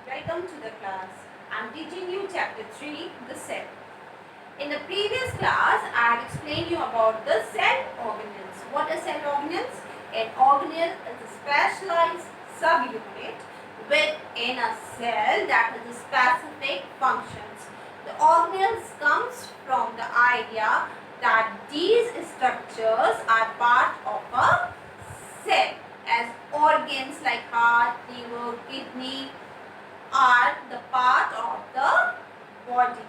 Welcome to the class. I am teaching you chapter 3, the cell. In the previous class, I had explained you about the cell organelles. What are cell organelles? An organelle is a specialized subunit within a cell that has a specific functions. The organelles comes from the idea that these structures are part of a cell, as organs like heart, liver, kidney are the part of the body.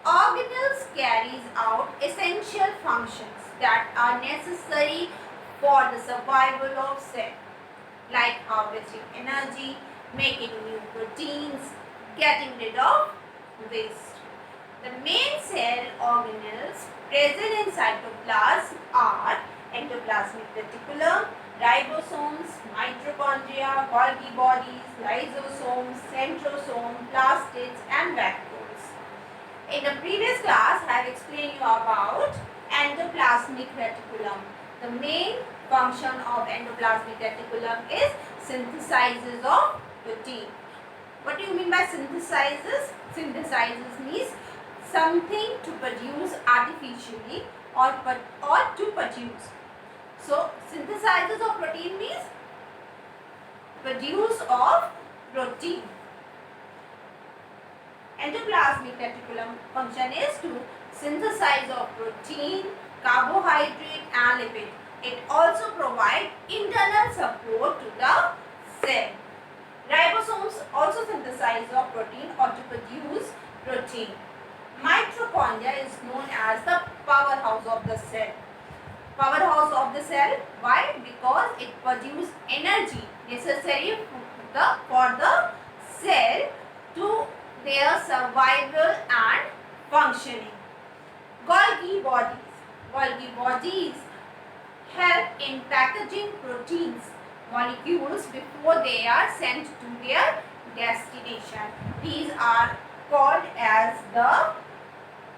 Organelles carries out essential functions that are necessary for the survival of cell, like harvesting energy, making new proteins, getting rid of waste. The main cell organelles present in cytoplasm are endoplasmic reticulum, ribosomes, mitochondria, Golgi bodies, lysosomes, centrosome, plastids and vacuoles. In the previous class, I have explained you about endoplasmic reticulum. The main function of endoplasmic reticulum is synthesizes of protein. What do you mean by synthesizes? Synthesizes means something to produce artificially or to produce. So synthesizes of protein means produce of protein. Endoplasmic reticulum function is to synthesize of protein, carbohydrate and lipid. It also provides internal support to the cell. Ribosomes also synthesize of protein or to produce protein. Mitochondria is known as the powerhouse of the cell. Powerhouse of the cell. Why? Because it produces energy necessary for the cell to their survival and functioning. Golgi bodies. Golgi bodies help in packaging proteins molecules before they are sent to their destination. These are called as the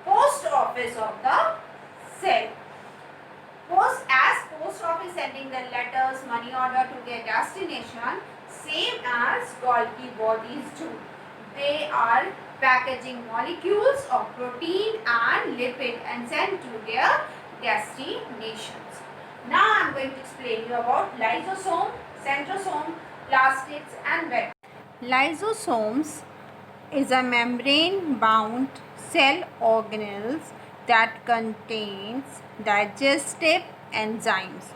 post office of the cell. Post office sending the letters, money order to their destination, same as Golgi bodies do. They are packaging molecules of protein and lipid and sent to their destinations. Now I am going to explain you about lysosome, centrosome, plastids and vacuole. Lysosomes is a membrane-bound cell organelles that contains digestive enzymes.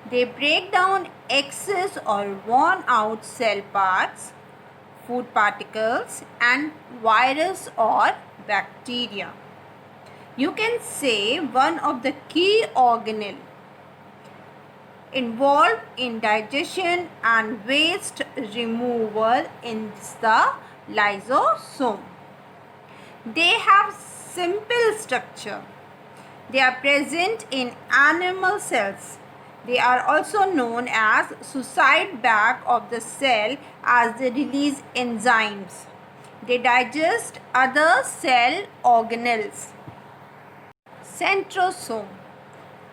They break down excess or worn out cell parts, food particles and virus or bacteria. You can say one of the key organelle involved in digestion and waste removal is the lysosome. They have simple structure. They are present in animal cells. They are also known as suicide bag of the cell as they release enzymes. They digest other cell organelles. Centrosome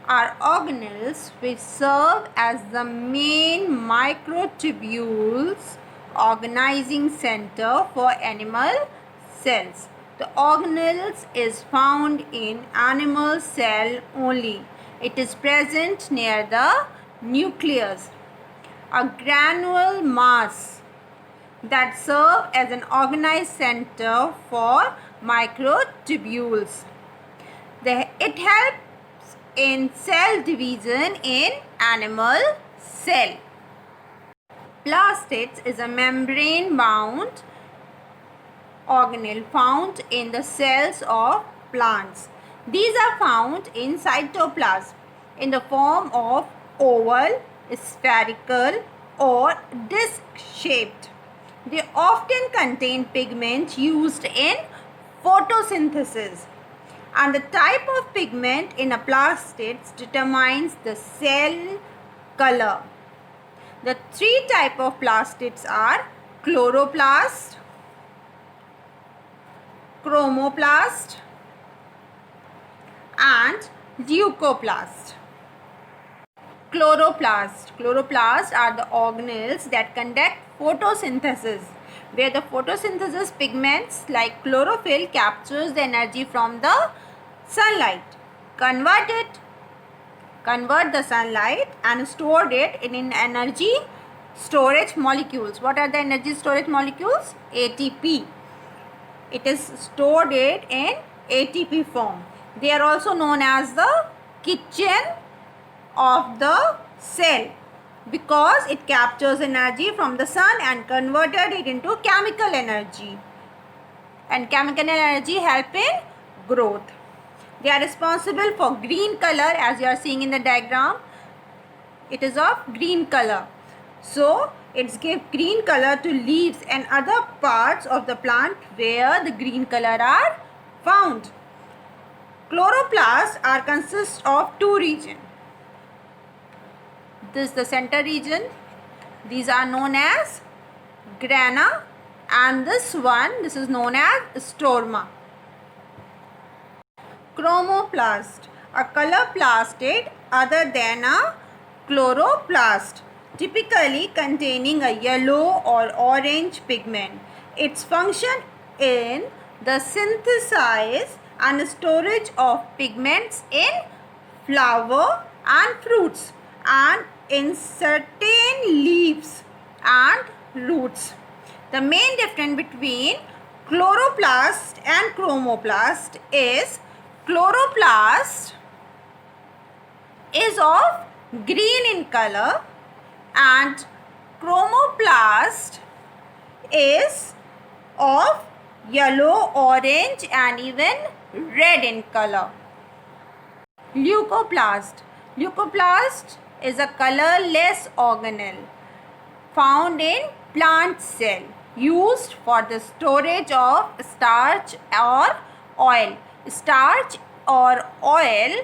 are organelles which serve as the main microtubules organizing center for animal cells. The organelles is found in animal cell only. It is present near the nucleus, a granule mass that serve as an organized center for microtubules. It helps in cell division in animal cell. Plastids is a membrane-bound organelle found in the cells of plants. These are found in cytoplasm in the form of oval, spherical or disc-shaped. They often contain pigment used in photosynthesis, and the type of pigment in a plastids determines the cell color. The three types of plastids are chloroplast, chromoplast and leucoplast. Chloroplast. Chloroplasts are the organelles that conduct photosynthesis, where the photosynthesis pigments like chlorophyll captures the energy from the sunlight, convert the sunlight and stored it in energy storage molecules. What are the energy storage molecules? ATP. It is stored it in ATP form. They are also known as the kitchen of the cell because it captures energy from the sun and converted it into chemical energy, and chemical energy help in growth. They are responsible for green color, as you are seeing in the diagram. It is of green color, so it gives green color to leaves and other parts of the plant where the green color are found. Chloroplasts are consist of two regions. This is the center region. These are known as grana, and this is known as stroma. Chromoplast, a color plastid other than a chloroplast, typically containing a yellow or orange pigment. Its function in the synthesis and storage of pigments in flower and fruits, and in certain leaves and roots. The main difference between chloroplast and chromoplast is chloroplast is of green in color and chromoplast is of yellow, orange and even red in color. Leucoplast. Leucoplast is a colorless organelle found in plant cell used for the storage of starch or oil. Starch or oil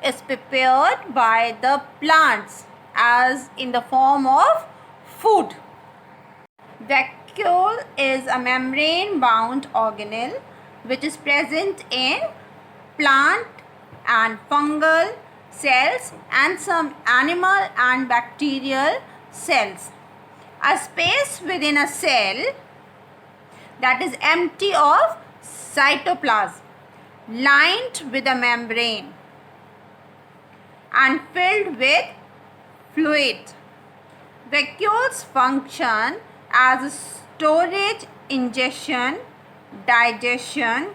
is prepared by the plants as in the form of food. Vacuole is a membrane bound organelle which is present in plant and fungal cells and some animal and bacterial cells. A space within a cell that is empty of cytoplasm, lined with a membrane and filled with fluid. Vacuoles function as a storage, ingestion, digestion,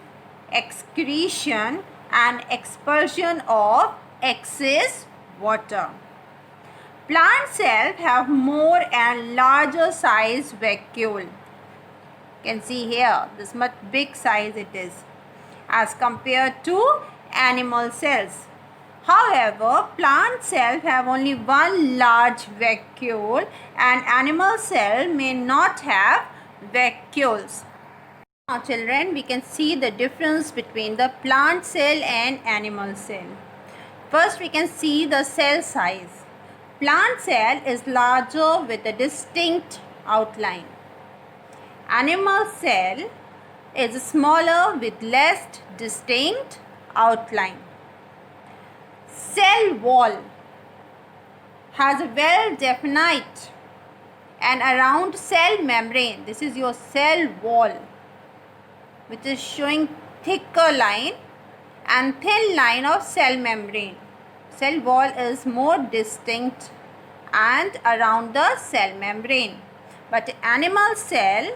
excretion and expulsion of excess water. Plant cells have more and larger size vacuole. You can see here this much big size it is as compared to animal cells. However, plant cells have only one large vacuole and animal cell may not have vacuoles. Now children, we can see the difference between the plant cell and animal cell. First we can see the cell size. Plant cell is larger with a distinct outline. Animal cell is smaller with less distinct outline. Cell wall has a well defined and around cell membrane. This is your cell wall, which is showing thicker line and thin line of cell membrane. Cell wall is more distinct and around the cell membrane. But animal cell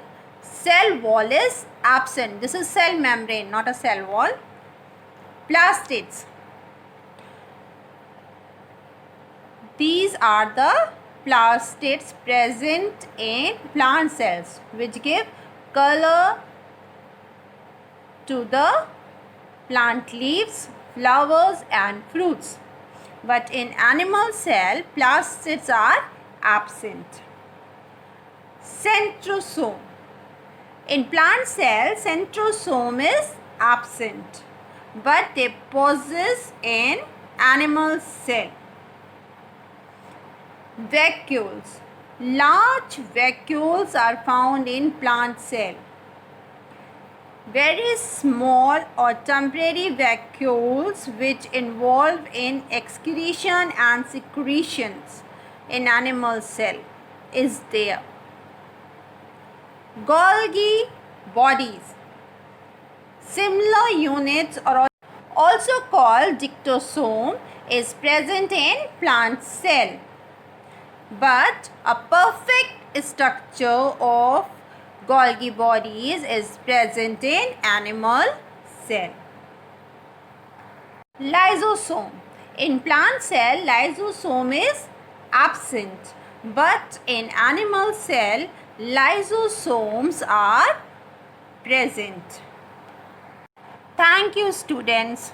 wall is absent. This is cell membrane, not a cell wall. Plastids. These are the plastids present in plant cells which give color to the plant leaves, flowers and fruits. But in animal cell, plastids are absent. Centrosome. In plant cell, centrosome is absent, but they possess in animal cell. Vacuoles. Large vacuoles are found in plant cell. very small or temporary vacuoles which involve in excretion and secretions in animal cell is there. Golgi bodies. Similar units are also called dictosome is present in plant cell, but a perfect structure of Golgi bodies is present in animal cell. Lysosome. In plant cell, lysosome is absent, but in animal cell, lysosomes are present. Thank you, students.